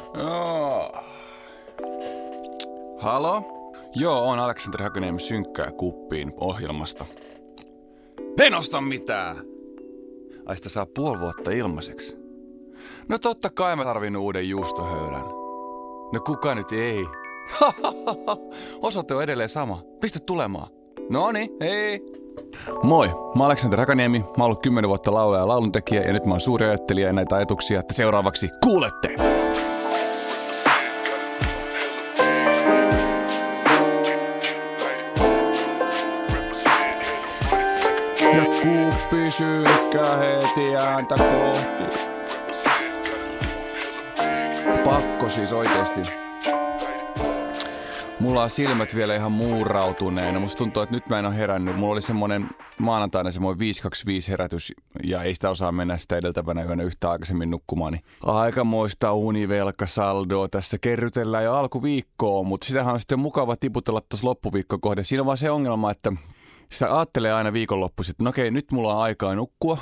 Oh. Halo? Joo, on Aleksanteri Hakaniemi Synkkää kuppiin ohjelmasta. En osta mitään! Ai sitä saa puoli vuotta ilmaiseksi. No totta kai mä tarvinnut uuden juustohöylän. No kuka nyt ei? Osoite on edelleen sama. Pistä tulemaan. Noni, hei! Moi, mä oon Aleksanteri Hakaniemi. Mä oon ollut 10 vuotta laulaja ja lauluntekijä ja nyt mä oon suuri ajattelija ja näitä ajatuksia te seuraavaksi kuulette. Ja kuppi synkkää heti ääntä kohti. Pakko siis oikeesti. Mulla on silmät vielä ihan muurautuneena. Musta tuntuu, että nyt mä en ole herännyt. Mulla oli semmonen maanantaina semmoinen 5:25 herätys ja ei sitä osaa mennä sitä edeltävänä yönä yhtä aikaisemmin nukkumaan. Niin aikamoista univelkasaldoa tässä kerrytellään jo alkuviikkoon, mutta sitähän on sitten mukava tiputella tuossa loppuviikko kohde. Siinä on vaan se ongelma, että sitä ajattelee aina viikonloppuisin, että no okei, nyt mulla on aikaa nukkua.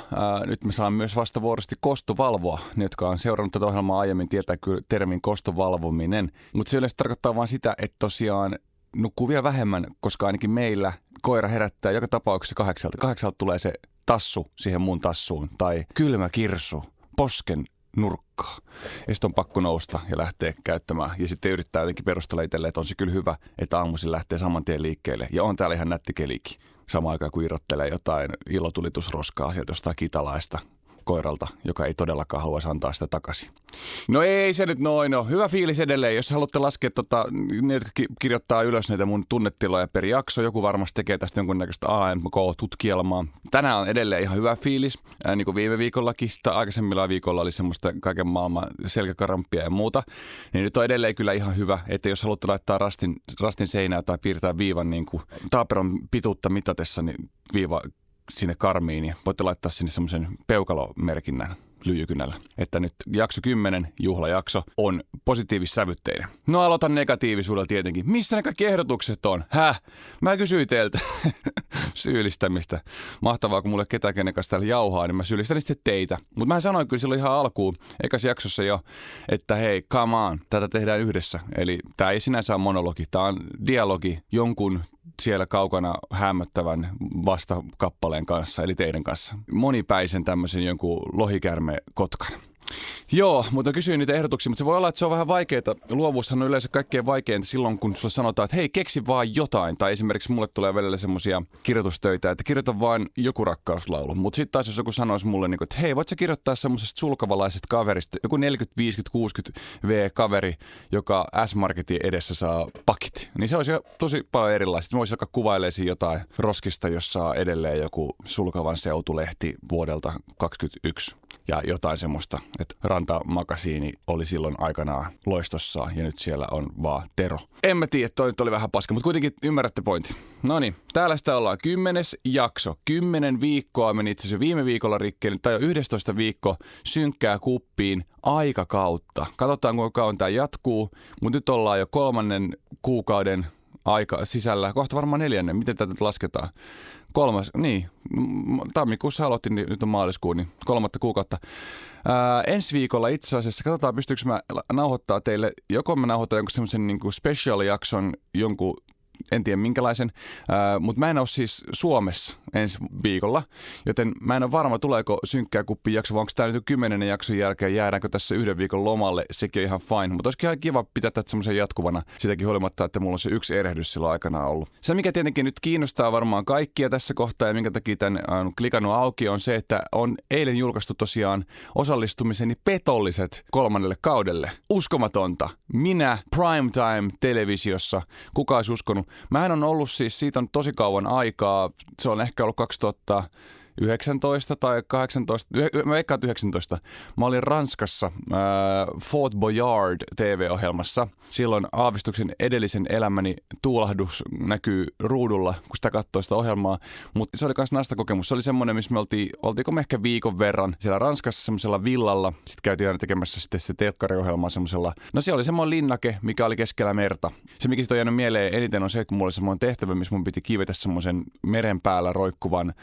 Nyt mä saan myös vastavuoroisesti kostovalvoa. Ne, jotka on seurannut tätä ohjelmaa aiemmin, tietää kyllä termin kostovalvominen. Mutta se yleensä tarkoittaa vaan sitä, että tosiaan nukkuu vielä vähemmän, koska ainakin meillä koira herättää joka tapauksessa 8. 8 tulee se tassu siihen mun tassuun tai kylmä kirsu, posken nurkkaa. Ja sitten on pakko nousta ja lähteä käyttämään. Ja sitten yrittää jotenkin perustella itselleen, että on se kyllä hyvä, että aamuisin lähtee saman tien liikkeelle. Ja on täällä ihan nätti kelikin. Samaan aikaan kun irrottelee jotain ilotulitusroskaa sieltä jostain kitalaista koiralta, joka ei todellakaan haluaisi antaa sitä takaisin. No ei se nyt noin ole. Hyvä fiilis edelleen. Jos haluatte laskea ne, jotka kirjoittaa ylös näitä mun tunnetiloja per jakso, joku varmasti tekee tästä jonkunnäköistä AMK-tutkielmaa. Tänään on edelleen ihan hyvä fiilis. Niin kuin viime viikollakin, sitä aikaisemmilla viikolla oli semmoista kaiken maailman selkäkarampia ja muuta. Niin nyt on edelleen kyllä ihan hyvä, että jos haluatte laittaa rastin seinää tai piirtää viivan niin kuin taaperon pituutta mitatessa, niin viiva sinne karmiin ja voitte laittaa sinne semmoisen peukalomerkinnän lyijykynällä. Että nyt jakso 10, juhlajakso, on positiivissävytteinen. No aloitan negatiivisuudella tietenkin. Missä ne kaikki ehdotukset on? Mä kysyin teiltä syyllistämistä. Mahtavaa, kun mulle ketään kenen kanssa täällä jauhaa, niin mä syyllistän sitten teitä. Mutta mä sanoin kyllä silloin ihan alkuun, ekassa jaksossa jo, että hei, come on, tätä tehdään yhdessä. Eli tää ei sinänsä ole monologi, tää on dialogi jonkun siellä kaukana hämmöttävän vastakappaleen kanssa, eli teidän kanssa. Monipäisen tämmöisen jonkun lohikärme-kotkan. Joo, mutta kysyin niitä ehdotuksia, mutta se voi olla, että se on vähän vaikeaa. Luovuushan on yleensä kaikkein vaikeinta silloin, kun sulle sanotaan, että hei, keksi vaan jotain. Tai esimerkiksi mulle tulee välillä semmoisia kirjoitustöitä, että kirjoita vain joku rakkauslaulu. Mutta sitten taas jos joku sanoisi mulle, että hei, voit sä kirjoittaa semmoisesta sulkavalaisesta kaverista, joku 40, 50, 60 V-kaveri, joka S-Marketin edessä saa pakit. Niin se olisi jo tosi paljon erilaista. Mä voisin alkaa kuvailemaan jotain roskista, jossa on edelleen joku sulkavan seutulehti vuodelta 2021. Ja jotain semmoista, että Rantamakasiini oli silloin aikanaan loistossaan ja nyt siellä on vaan Tero. En mä tiedä, toi nyt oli vähän paska, mutta kuitenkin ymmärrätte pointin. Noniin, täällä sitä ollaan 10. jakso. 10 viikkoa meni itse asiassa viime viikolla rikkeelle, tai jo 11 viikko synkkää kuppiin aikakautta. Katsotaan kuinka kauan tää jatkuu, mutta nyt ollaan jo 3. kuukauden aika sisällä. Kohta varmaan 4. Miten tätä nyt lasketaan? 3. Niin. Tammikuussa aloitin, niin nyt on maaliskuun, niin 3. kuukautta. Ensi viikolla itse asiassa, katsotaan pystyykö mä nauhoittaa teille, joko mä nauhoitan jonkun semmoisen niin kuin special-jakson, jonkun, en tiedä minkälaisen, mutta mä en ole siis Suomessa ensi viikolla, joten mä en ole varma, tuleeko synkkää kuppi jakso, vai onko tämä nyt 10. jakson jälkeen, jäädäänkö tässä 1 viikon lomalle, sekin on ihan fine, mutta olisikin ihan kiva pitää tätä semmoisen jatkuvana, sitäkin huolimatta, että mulla on se yksi erehdys silloin aikanaan ollut. Se, mikä tietenkin nyt kiinnostaa varmaan kaikkia tässä kohtaa ja minkä takia tämän on klikannut auki, on se, että on eilen julkaistu tosiaan osallistumiseni petolliset 3. kaudelle. Uskomatonta. Minä primetime-televisiossa. Kuka olisi uskonut? Mähän on ollut siis, siitä on tosi kauan aikaa, se on ehkä ollut 2019 tai 18, mä veikkaan 19. Mä olin Ranskassa Fort Boyard TV-ohjelmassa. Silloin aavistuksen edellisen elämäni tuulahdus näkyy ruudulla, kun sitä katsoo sitä ohjelmaa. Mutta se oli myös nastakokemus. Se oli semmoinen, missä me oltiinko me ehkä viikon verran siellä Ranskassa semmoisella villalla. Sitten käytiin aina tekemässä sitten se telkkariohjelmaa semmoisella. No se oli semmoinen linnake, mikä oli keskellä merta. Se, mikä sitten on jäänyt mieleen eniten on se, kun mulla oli semmoinen tehtävä, missä mun piti kiivetä semmoisen meren päällä roikkuvan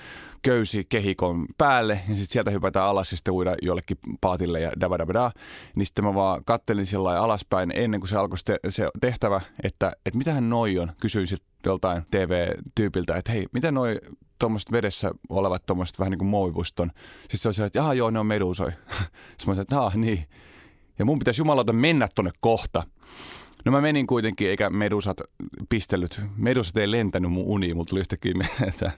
johonkin kehikon päälle ja sitten sieltä hypätään alas ja sitten uida jollekin paatille ja dabadabada. Niin sitten mä vaan kattelin sillä lailla alaspäin ennen kuin se alkoi se tehtävä, että mitähän noi on. Kysyin sitten joltain TV-tyypiltä, että hei, mitä noi tuommoiset vedessä olevat tuommoiset vähän niin kuin muovipuston. Sitten se oli se, että joo, ne on medusoi. Sitten mä sanoin, että niin. Ja mun pitäisi jumalauta mennä tonne kohta. No mä menin kuitenkin, eikä medusat pistellyt. Medusat ei lentänyt mun uniin. Mulla tuli yhtäkkiä että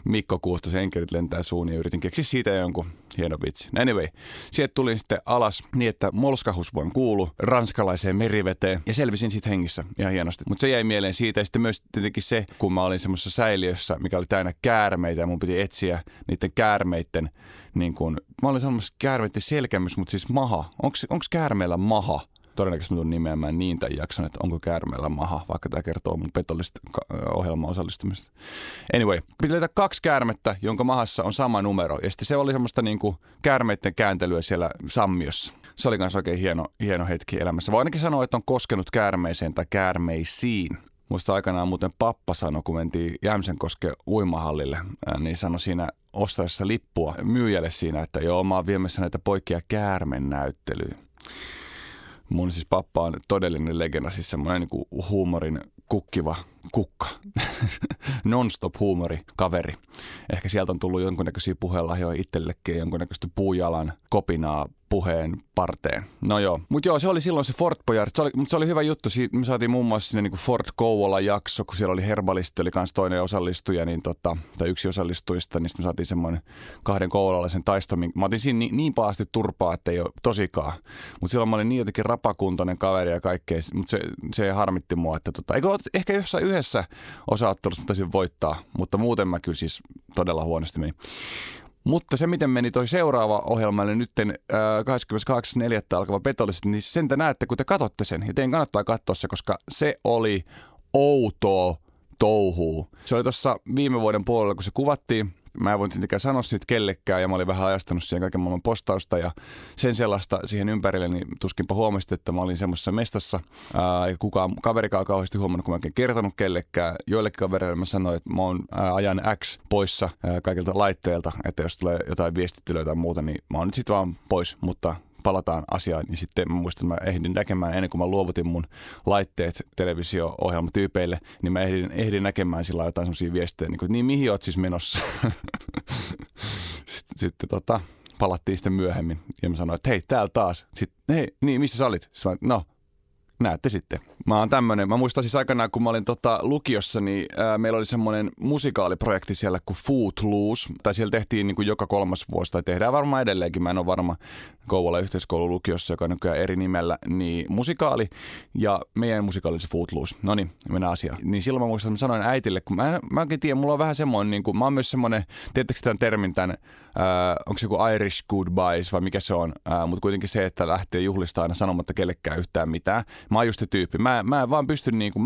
Mikko Kuustosen enkelit lentää suun ja yritin keksiä siitä jonkun hieno vitsi. Anyway, sieltä tulin sitten alas niin, että molskahus vaan kuulu ranskalaiseen meriveteen ja selvisin sitten hengissä ihan hienosti. Mutta se jäi mieleen siitä ja sitten myös tietenkin se, kun mä olin semmoisessa säiliössä, mikä oli täynnä käärmeitä ja mun piti etsiä niiden käärmeiden, niin kun, mä olin sanomassa käärmeiden selkämys, mutta siis maha. Onko käärmeellä maha? Todennäköisesti mä tulen nimeämään niin tämän jakson, että onko käärmeellä maha, vaikka tämä kertoo mun petollista ohjelman osallistumista. Anyway, piti löytää 2 käärmettä, jonka mahassa on sama numero. Ja sitten se oli semmoista niinku käärmeiden kääntelyä siellä sammiossa. Se oli myös oikein hieno hetki elämässä. Voi ainakin sanoa, että on koskenut käärmeeseen tai käärmeisiin. Musta aikanaan muuten pappa sanoi, kun mentiin Jämsänkosken uimahallille, niin sanoi siinä ostaessa lippua myyjälle siinä, että joo, mä oon viemässä näitä poikia käärmenäyttelyyn. Mun siis pappa on todellinen legenda, siis semmoinen niin kuin huumorin kukkiva kukka. Non-stop huumori, kaveri. Ehkä sieltä on tullut jonkunnäköisiä puheenlahjoja itsellekin, jonkunnäköistä puujalan kopinaa puheen parteen. No joo, mutta joo, se oli silloin se Fort Boyard. Se oli hyvä juttu. Me saatiin muun muassa sinne niin Fort Kouvolan jakso, kun siellä oli herbalisti, oli kans toinen osallistuja, tai yksi osallistujista, niin me saatiin semmoinen 2 kouvolalaisen taisto. Mä otin siinä niin pahasti turpaa, että ei ole tosikaan. Mutta silloin mä olin niin jotenkin rapakuntoinen kaveri ja kaikkea, mutta se harmitti mua, että ehkä jossain yhdessä osa-ottelussa mä taisin voittaa, mutta muuten mä kyllä siis todella huonosti meni. Mutta se, miten meni toi seuraava ohjelma, eli nyt 28.4. alkava Petolliset, niin sen te näette, kun te katsotte sen. Ja teidän kannattaa katsoa se, koska se oli outoa touhua. Se oli tuossa viime vuoden puolella, kun se kuvattiin. Mä en voin tietenkään sanoa siitä kellekään ja mä olin vähän ajastanut siihen kaiken maailman postausta ja sen sellaista siihen ympärille, niin tuskinpa huomasit, että mä olin semmoisessa mestassa. Ja kukaan kaverikaan kauheasti huomannut, kun mä en kertonut kellekään. Joillekin kavereille mä sanoin, että mä oon ajan X poissa kaikilta laitteilta, että jos tulee jotain viestittelyä tai muuta, niin mä oon nyt sit vaan pois, mutta palataan asiaan, niin sitten mä muistan, että mä ehdin näkemään, ennen kuin mä luovutin mun laitteet televisio-ohjelmatyypeille, niin mä ehdin näkemään sillä jotain semmosia viestejä, niin mihin oot siis menossa? sitten palattiin sitten myöhemmin, ja mä sanoin, että hei, täällä taas. Sitten, hei, niin, missä sä olit? Sitten no, näette sitten. Mä muistan siis aikanaan, kun mä olin lukiossa, niin meillä oli semmoinen musikaaliprojekti siellä kuin Footloose. Tai siellä tehtiin niin kuin joka 3. vuosi, tai tehdään varmaan edelleenkin. Mä en ole varma Kouvolan yhteiskoulun lukiossa, joka on nykyään eri nimellä, niin musikaali. Ja meidän musikaali oli se Footloose. No niin, mennään asiaan. Niin silloin mä muistan, että mä sanoin äitille, kun mä oikein tiedän, mulla on vähän semmoinen, niin kuin, mä oon myös semmoinen, tiedättekö tämän termin tämän, onko se joku Irish goodbyes vai mikä se on, mutta kuitenkin se, että lähtee juhlista aina sanomatta kellekään yhtään mitään. Mä oon just se tyyppi. Mä en vaan pysty niinku,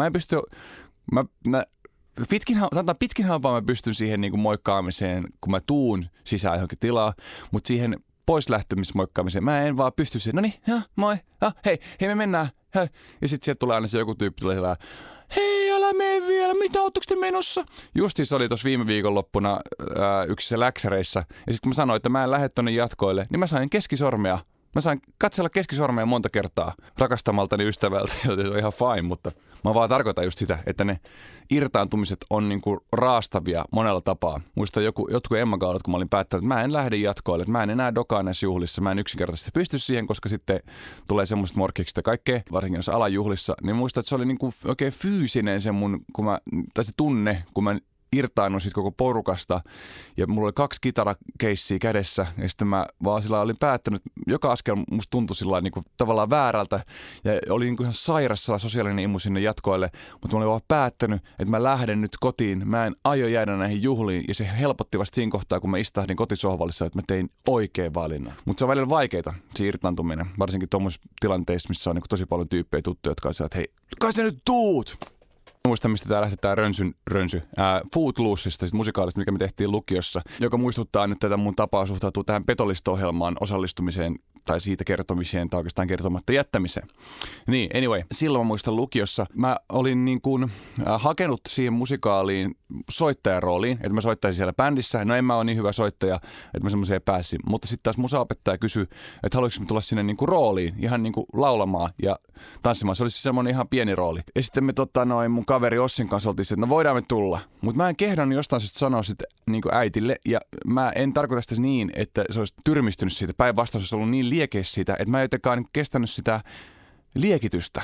pitkin hampaan mä pystyn siihen niinku moikkaamiseen, kun mä tuun sisään johonkin tilaa, mutta siihen poislähtömismoikkaamiseen mä en vaan pysty siihen, noniin, moi, hei me mennään, hei. Ja sit sieltä tulee aina se joku tyyppi, tulee sellainen, hei, älä mene vielä, mitä ootteko te menossa? Justiin se oli tuossa viime viikonloppuna yksissä läksäreissä, ja sit kun mä sanoin, että mä en lähde tonne jatkoille, niin mä sain keskisormea. Mä sain katsella keskisormea monta kertaa rakastamaltani ystävältä, joten se on ihan fine, mutta mä vaan tarkoitan just sitä, että ne irtaantumiset on niinku raastavia monella tapaa. Muistan jotkut Emma-kaudet, kun mä olin päättänyt, että mä en lähde jatkoille, että mä en enää dokaa näissä juhlissa, mä en yksinkertaisesti pysty siihen, koska sitten tulee semmoiset morkkikset ja kaikkea, varsinkin jos alajuhlissa, niin muistan, että se oli niinku oikein fyysinen se mun, se tunne, kun mä irtaannut siitä koko porukasta ja mulla oli 2 kitarakeissiä kädessä ja sitten mä vaan sillä olin päättänyt, joka askel musta tuntui sillä niin kuin tavallaan väärältä ja oli niin kuin ihan sairas sosiaalinen imu sinne jatkoille, mutta mä olin vaan päättänyt, että mä lähden nyt kotiin, mä en aio jäädä näihin juhliin ja se helpotti vasta siinä kohtaa, kun mä istahdin kotisohvallissa, että mä tein oikein valinnan. Mutta se on välillä vaikeita, se irtaantuminen, varsinkin tuommoisissa tilanteissa, missä on niin kuin tosi paljon tyyppejä tuttuja, jotka on että hei, kai sä nyt tuut! Muistan, mistä tää lähti tää rönsy. Footloosesta, musikaalista, mikä me tehtiin lukiossa, joka muistuttaa nyt tätä mun tapaa suhtautua tähän Petollisto-ohjelmaan osallistumiseen tai siitä kertomiseen tai oikeastaan kertomatta jättämiseen. Niin, anyway, silloin mä muistan lukiossa. Mä olin niin kuin hakenut siihen musikaaliin soittajan rooliin, että mä soittaisin siellä bändissä. No en mä ole niin hyvä soittaja, että mä semmoiseen pääsin. Mutta sitten taas musaopettaja kysyi, että haluaisinko mä tulla sinne niinku rooliin, ihan niinku laulamaan ja tanssimaan. Se olisi semmoinen ihan pieni rooli. Ja sitten me mun kaveri Ossin kanssa oltiin, että no voidaan me tulla. Mutta mä en kehdannut jostain syystä sanoa sitä niinku äitille. Ja mä en tarkoita sitä niin, että se olisi tyrmistynyt siitä. Päinvastoin se olisi ollut niin liekeis siitä, että mä en jotenkaan kestänyt sitä liekitystä.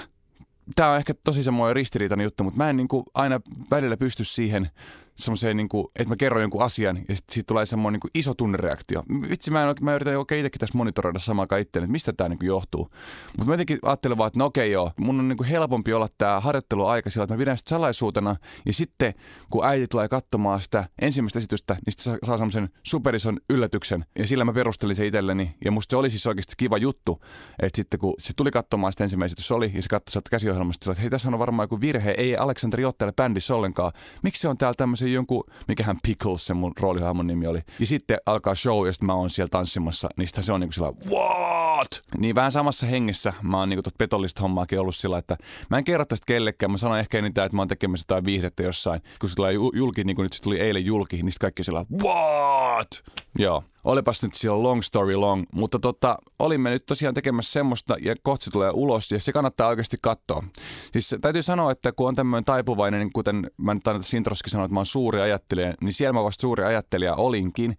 Tämä on ehkä tosi semmoinen ristiriitainen juttu, mutta mä en niinku aina välillä pysty siihen semmoiseen, niinku, että mä kerron jonkun asian ja sitten siitä tulee semmoinen niinku iso tunnereaktio. Vitsi, mä yritän oikein itsekin tässä monitoroida samaa itseäni, että mistä tämä niinku johtuu. Mutta mä jotenkin ajattelin vaan, että no okei joo, mun on niinku helpompi olla tämä harjoitteluaika sillä, että mä pidän sitä salaisuutena. Ja sitten kun äiti tulee katsomaan sitä ensimmäistä esitystä, niin sitten saa semmoisen superison yllätyksen. Ja sillä mä perustelin se itselleni. Ja musta se oli siis oikeasti kiva juttu, että sitten kun se tuli katsomaan sitä ensimmäistä esitys oli ja se katsoi sieltä käsiohjelmasta, että hei, tässä on varmaan joku virhe, ei Aleksanteri ole täällä bändissä ollenkaan. Miksi se on täällä tämmöisen jonkun, mikähän Pickles se mun roolihahmon nimi oli. Ja sitten alkaa show ja sitten mä oon siellä tanssimassa, niin se on niinku sillä what? Niin vähän samassa hengessä mä oon niinku tot petollista hommaakin ollut sillä, että mä en kerro tästä kellekään. Mä sanon ehkä enintään, että mä oon tekemässä jotain viihdettä jossain. Kun se tulee julki, niin kuin nyt se tuli eilen julki, niin sitten kaikki sillä what? Joo. Olipas nyt siellä long story long, mutta olimme nyt tosiaan tekemässä semmoista ja kohta se tulee ulos ja se kannattaa oikeasti katsoa. Siis täytyy sanoa, että kun on tämmöinen taipuvainen, niin kuten mä nyt aina tässä introssakin sanoin, että mä oon suuri ajattelija, niin siellä mä vasta suuri ajattelija olinkin,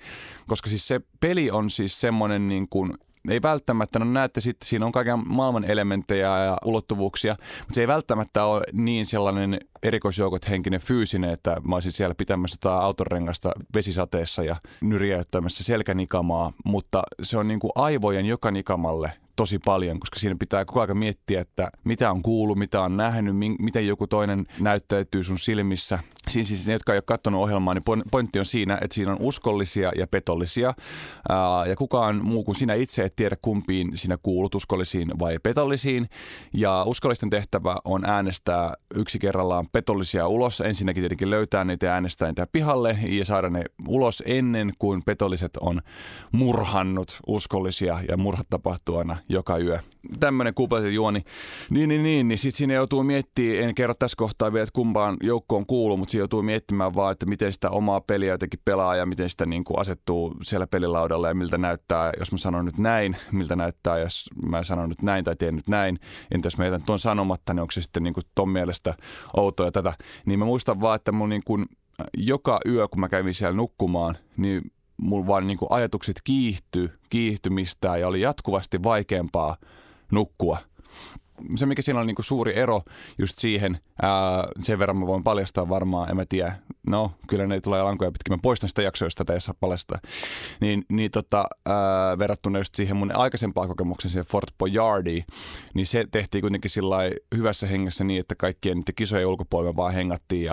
koska siis se peli on siis semmoinen niin kuin ei välttämättä, no näette sitten, siinä on kaiken maailman elementtejä ja ulottuvuuksia, mutta se ei välttämättä ole niin sellainen erikoisjoukot henkinen fyysinen, että mä olisin siellä pitämässä autonrengasta vesisateessa ja nyrjäyttämässä selkänikamaa, mutta se on niin kuin aivojen joka nikamalle tosi paljon, koska siinä pitää koko ajan miettiä, että mitä on kuullut, mitä on nähnyt, miten joku toinen näyttäytyy sun silmissä. Siis ne, jotka ei ole katsonut ohjelmaa, niin pointti on siinä, että siinä on uskollisia ja petollisia. Ja kukaan muu kuin sinä itse et tiedä, kumpiin sinä kuulut, uskollisiin vai petollisiin. Ja uskollisten tehtävä on äänestää yksi kerrallaan petollisia ulos. Ensinnäkin tietenkin löytää niitä ja äänestää niitä pihalle ja saada ne ulos ennen kuin petolliset on murhannut uskollisia ja murhat tapahtuu aina joka yö. Tämmöinen kupletin niin sitten siinä joutuu miettimään, en kerro tässä kohtaa vielä, että kumpaan joukkoon kuuluu, mutta siinä joutuu miettimään vaan, että miten sitä omaa peliä jotenkin pelaa ja miten sitä niin kuin asettuu siellä pelilaudalla ja miltä näyttää, jos mä sanon nyt näin, miltä näyttää, jos mä sanon nyt näin tai teen nyt näin. Entä jos mä jätän ton sanomatta, niin onko se sitten niin kuin ton mielestä outoa tätä. Niin mä muistan vaan, että mun niin kuin joka yö, kun mä kävin siellä nukkumaan, niin mulla vaan niin kuin ajatukset kiihtymistä ja oli jatkuvasti vaikeampaa nukkua. Se, mikä siinä on niin kuin suuri ero just siihen, sen verran mä voin paljastaa varmaan, en mä tiedä. No, kyllä ne tulee lankoja pitkin. Mä poistan sitä jaksoa, jos tätä ei saa paljastaa. Verrattuna just siihen mun aikaisempaan kokemukseen, siihen Fort Boyardiin, niin se tehtiin kuitenkin sillai hyvässä hengessä niin, että kaikkien niiden kisojen ulkopuolella vaan hengattiin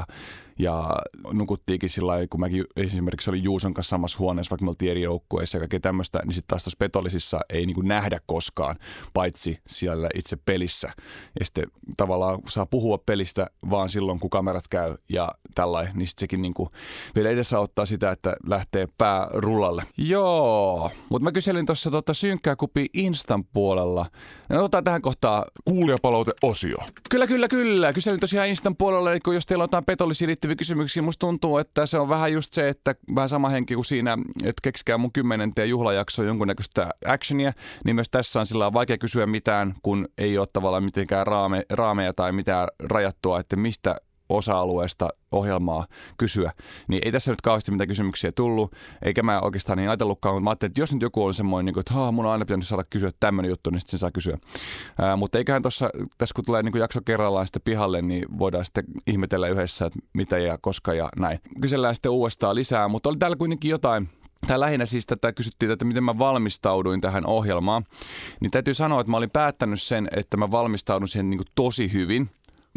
ja nukuttiinkin sillä lailla, kun mäkin esimerkiksi olin Juuson kanssa samassa huoneessa, vaikka me oltiin eri joukkueissa ja kaikkea tämmöistä, niin sitten taas tuossa petollisissa ei niin kuin nähdä koskaan, paitsi siellä itse pelissä. Ja sitten tavallaan saa puhua pelistä vaan silloin, kun kamerat käy ja tällainen, niin sitten sekin niin kuin vielä edesauttaa sitä, että lähtee pää rullalle. Joo, mutta mä kyselin tuossa synkkää kupi Instan puolella. No otetaan tähän kohtaan kuulijapalauteosio. Kyllä. Kyselin tosiaan Instan puolella, että jos teillä on jotain petollisia liittyviä kysymyksiä, musta tuntuu, että se on vähän just se, että vähän sama henki kuin siinä, että keksikää mun 10. juhlajaksoa jonkunnäköistä actionia, niin myös tässä on sillä vaikea kysyä mitään, kun ei ole tavallaan mitenkään raameja tai mitään rajattua, että mistä osa-alueesta ohjelmaa kysyä. Niin ei tässä nyt kauheasti mitään kysymyksiä tullut, eikä mä oikeastaan niin ajatellutkaan, mutta mä ajattelin, että jos nyt joku on semmoinen, että mun on aina pitänyt saada kysyä tämmöinen juttu, niin sitten sen saa kysyä. Mutta eiköhän tässä kun tulee niin jakso kerrallaan sitten pihalle, niin voidaan sitten ihmetellä yhdessä, että mitä ja koska ja näin. Kysellään sitten uudestaan lisää, mutta oli täällä kuitenkin jotain. Tämä lähinnä siis tätä kysyttiin, että miten mä valmistauduin tähän ohjelmaan. Niin täytyy sanoa, että mä olin päättänyt sen, että mä valmistaudun siihen niin kuin tosi hyvin.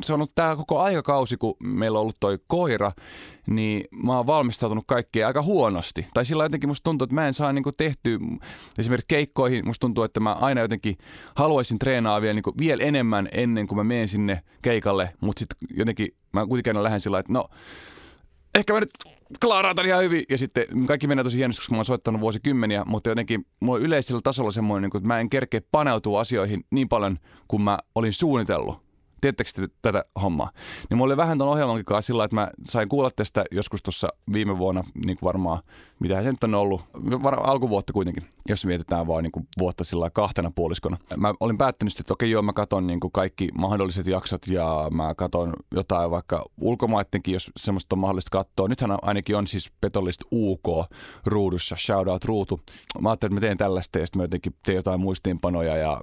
Se on ollut tämä koko aikakausi, kun meillä on ollut toi koira, niin mä oon valmistautunut kaikkea aika huonosti. Tai sillä jotenkin musta tuntuu, että mä en saa niinku tehtyä esimerkiksi keikkoihin. Musta tuntuu, että mä aina jotenkin haluaisin treenaa vielä enemmän ennen kuin mä menen sinne keikalle. Mutta sitten jotenkin mä kuitenkin lähden sillä että no, ehkä mä nyt klaaraan tämän ihan hyvin. Ja sitten kaikki menee tosi hienosti, koska mä oon soittanut vuosikymmeniä, mutta jotenkin mulla on yleisellä tasolla semmoinen, että mä en kerkeä paneutua asioihin niin paljon, kuin mä olin suunnitellut. Tiedättekö tätä hommaa? Niin mulla oli vähän ton ohjelmankin kanssa sillä, että mä sain kuulla tästä joskus tuossa viime vuonna, niin kuin varmaan, mitähän se nyt on ollut, alkuvuotta kuitenkin, jos mietitään vaan niin kuin vuotta sillä kahtena puoliskona. Mä olin päättänyt, että okei, mä katon niin kuin kaikki mahdolliset jaksot ja mä katon jotain vaikka ulkomaittenkin, jos semmoista on mahdollista katsoa. Nythän ainakin on siis Petollist UK ruudussa, shoutout ruutu. Mä ajattelin, että mä teen tällaista ja sitten mä jotenkin teen jotain muistiinpanoja ja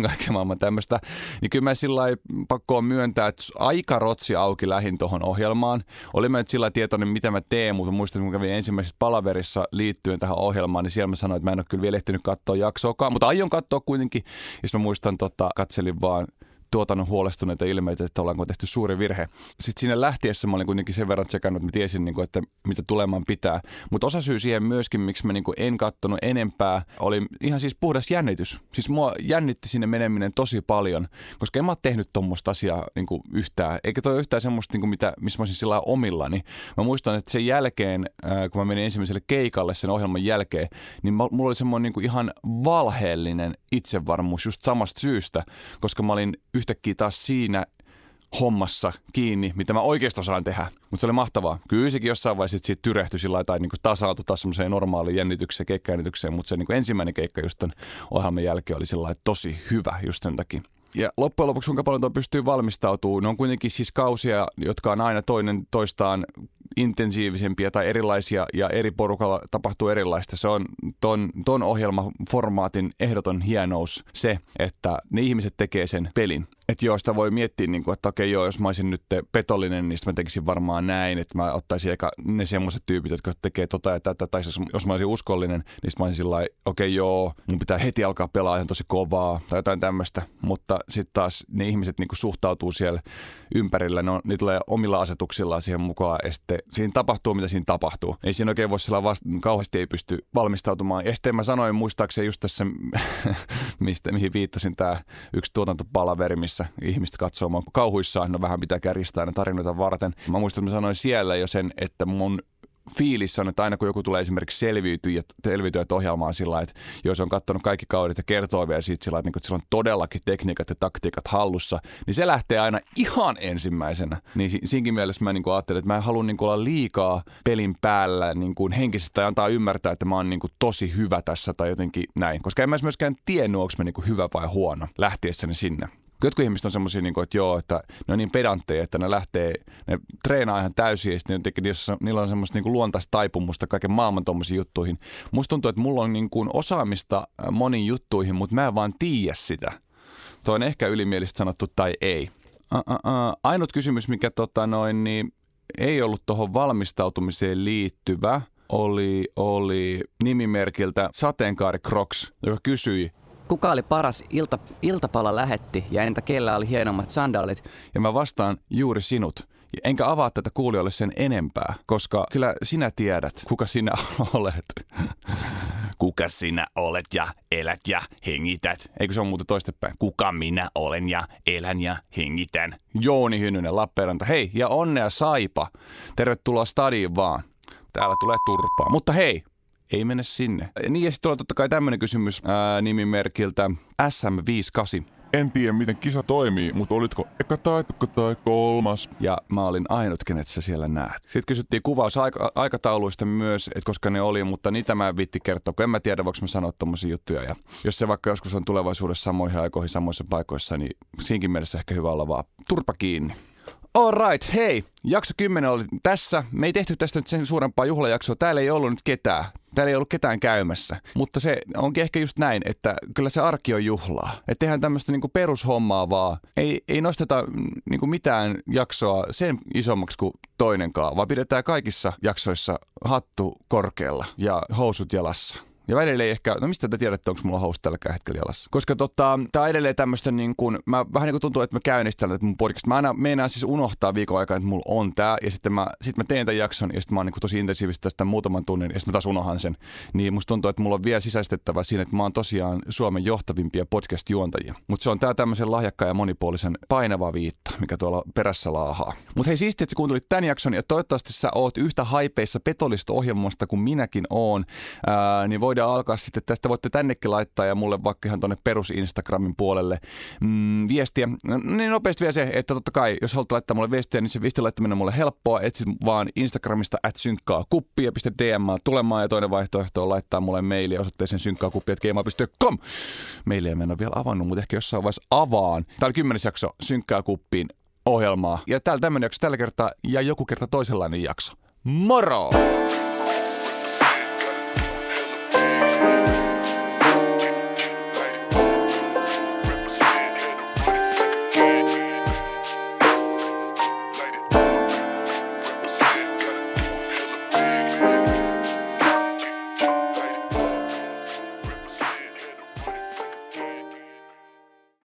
kaikkea maailman tämmöistä. Niin kyllä mä sillä pakko on myöntää, että aika rotsi auki lähin tuohon ohjelmaan. Olin mä nyt sillä tietoinen, mitä mä teen, mutta muistan, kun mä kävin ensimmäisessä palaverissa liittyen tähän ohjelmaan, niin siellä mä sanoin, että mä en ole kyllä vielä ehtinyt katsoa jaksoakaan, mutta aion katsoa kuitenkin. Ja mä muistan, katselin vaan tuotannon huolestuneita ilmeitä, että ollaanko tehty suuri virhe. Sitten siinä lähtiessä mä olin kuitenkin sen verran tsekannut, että mä tiesin, että mitä tulemaan pitää. Mutta osasyy siihen myöskin, miksi mä en kattonut enempää, oli ihan siis puhdas jännitys. Siis mua jännitti sinne meneminen tosi paljon, koska en mä ole tehnyt tommoista asiaa yhtään. Eikä toi ole yhtään semmoista, missä mä olisin sillä omillani. Mä muistan, että sen jälkeen, kun mä menin ensimmäiselle keikalle sen ohjelman jälkeen, niin mulla oli semmoinen ihan valheellinen itsevarmuus just samasta syystä, koska mä olin yhtäkkiä taas siinä hommassa kiinni, mitä mä oikeasti osaan tehdä. Mutta se oli mahtavaa. Kyllä sekin jossain vaiheessa siitä tyrehtyi sillä tai tasaantui taas semmoiseen normaaliin jännitykseen, keikkaännitykseen, mutta se ensimmäinen keikka just tämän ohjelman jälkeen oli sillä tosi hyvä just sen takia. Ja loppujen lopuksi kuinka paljon tuo pystyy valmistautumaan, ne on kuitenkin siis kausia, jotka on aina toinen toistaan intensiivisempia tai erilaisia ja eri porukalla tapahtuu erilaista. Se on ton ohjelmaformaatin ehdoton hienous se, että ne ihmiset tekee sen pelin. Että joo, sitä voi miettiä, että okei joo, jos mä olisin nyt petollinen, niin mä tekisin varmaan näin, että mä ottaisin eka ne semmoiset tyypit, jotka tekee tota ja tätä, tai jos mä olisin uskollinen, niin mä olisin sillä okei joo, mun pitää heti alkaa pelaa ihan tosi kovaa, tai jotain tämmöistä, mutta sitten taas ne ihmiset suhtautuu siellä ympärillä, ne tulee omilla asetuksillaan siihen mukaan, ja sitten siinä tapahtuu, mitä siinä tapahtuu. Ei siinä oikein voi sillä kauheasti ei pysty valmistautumaan. Ja sitten mä sanoin muistaakseni just tässä, mihin viittasin, tämä yksi tuotantopalaveri, missä ihmiset katsoo mua kauhuissaan, no vähän pitää kärjistää ne tarinoita varten. Mä muistan, että mä sanoin siellä jo sen, että mun fiilis on, että aina kun joku tulee esimerkiksi selviytyjät ohjelmaan sillä lailla, että jos on katsonut kaikki kaudet ja kertoo vielä siitä sillä lailla, että sillä on todellakin tekniikat ja taktiikat hallussa, niin se lähtee aina ihan ensimmäisenä. Niin siinkin mielessä mä ajattelin, että mä en halua olla liikaa pelin päällä henkisesti tai antaa ymmärtää, että mä oon tosi hyvä tässä tai jotenkin näin. Koska en mä myöskään tiennyt, onko mä hyvä vai huono lähtiessäni sinne. Jotkut ihmiset on semmoisia, että joo, että ne on niin pedantteja, että ne treenaa ihan täysin ja sitten jotenkin niillä on semmoista luontaista taipumusta kaiken maailman tommosiin juttuihin. Musta tuntuu, että mulla on osaamista moniin juttuihin, mutta mä en vaan tiedä sitä. Toi on ehkä ylimielistä sanottu tai ei. Ainut kysymys, mikä niin ei ollut tuohon valmistautumiseen liittyvä, oli nimimerkiltä Sateenkaari Crocs, joka kysyi, kuka oli paras iltapala lähetti ja entä kellä oli hienommat sandaalit? Ja mä vastaan juuri sinut. Enkä avaa tätä kuulijoille sen enempää, koska kyllä sinä tiedät, kuka sinä olet. Kuka sinä olet ja elät ja hengität. Eikö se on muuten toistepäin? Kuka minä olen ja elän ja hengitän. Jooni Hynynen, Lappeenranta. Hei, ja onnea Saipa. Tervetuloa stadiin vaan. Täällä tulee turpaa. Mutta hei, ei mene sinne. Niin ja sitten tulee totta kai tämmöinen kysymys nimimerkiltä SM58. En tiedä, miten kisa toimii, mutta olitko eka tai kolmas? Ja mä olin ainut, kenet sä siellä näet. Sitten kysyttiin kuvausaikatauluista myös, että koska ne oli, mutta niitä mä en viitti kertoa, kun en mä tiedä, voiko mä sanoa tommosia juttuja. Ja jos se vaikka joskus on tulevaisuudessa samoihin aikoihin, samoissa paikoissa, niin siinkin mielessä ehkä hyvä olla vaan turpa kiinni. Alright, hei, jakso 10 oli tässä. Me ei tehty tästä nyt sen suurempaa juhlajaksoa. Täällä ei ollut nyt ketään. Täällä ei ollut ketään käymässä. Mutta se onkin ehkä just näin, että kyllä se arki on juhlaa. Että tehdään tämmöistä perushommaa vaan. Ei nosteta mitään jaksoa sen isommaksi kuin toinenkaan, vaan pidetään kaikissa jaksoissa hattu korkealla ja housut jalassa. Ja välillä ei ehkä, no mistä te tiedätte, onko mulla housut tälläkään hetkellä jalassa? Koska tää on edelleen tämmöistä mä vähän tuntuu, että mä käynnistän tätä mun podcast. Mä aina meinaan siis unohtaa viikon aikaa, että mulla on tää. Ja sitten mä teen tämän jakson ja sitten mä oon tosi intensiivisesti tästä muutaman tunnin ja sitten mä taas unohan sen. Niin musta tuntuu, että mulla on vielä sisäistettävää siinä, että mä oon tosiaan Suomen johtavimpia podcast-juontajia. Mutta se on tää tämmöisen lahjakkaan ja monipuolisen painava viitta, mikä tuolla perässä laahaa. Mutta hei siistiä, että sä kuuntelit tämän jakson ja toivottavasti sä oot yhtä haipeissa Petollista ohjelmasta kuin minäkin oon. Niin voidaan alkaa sitten tästä. Voitte tännekin laittaa ja mulle vaikka ihan tuonne perus Instagramin puolelle viestiä. Niin nopeasti vielä se, että totta kai, jos haluat laittaa mulle viestiä, niin se viestin laittaminen on mulle helppoa. Etsit vaan Instagramista @synkkaakuppia ja pistä DM tulemaan. Ja toinen vaihtoehto on laittaa mulle mailia osoitteeseen synkkaakuppia@gmail.com. Mailia mä en ole vielä avannut, mutta ehkä jossain vaiheessa avaan. Tää oli 10. jakso Synkkää kuppiin ohjelmaa. Ja täällä tämmönen jakso tällä kertaa ja joku kerta toisenlainen jakso. Moro!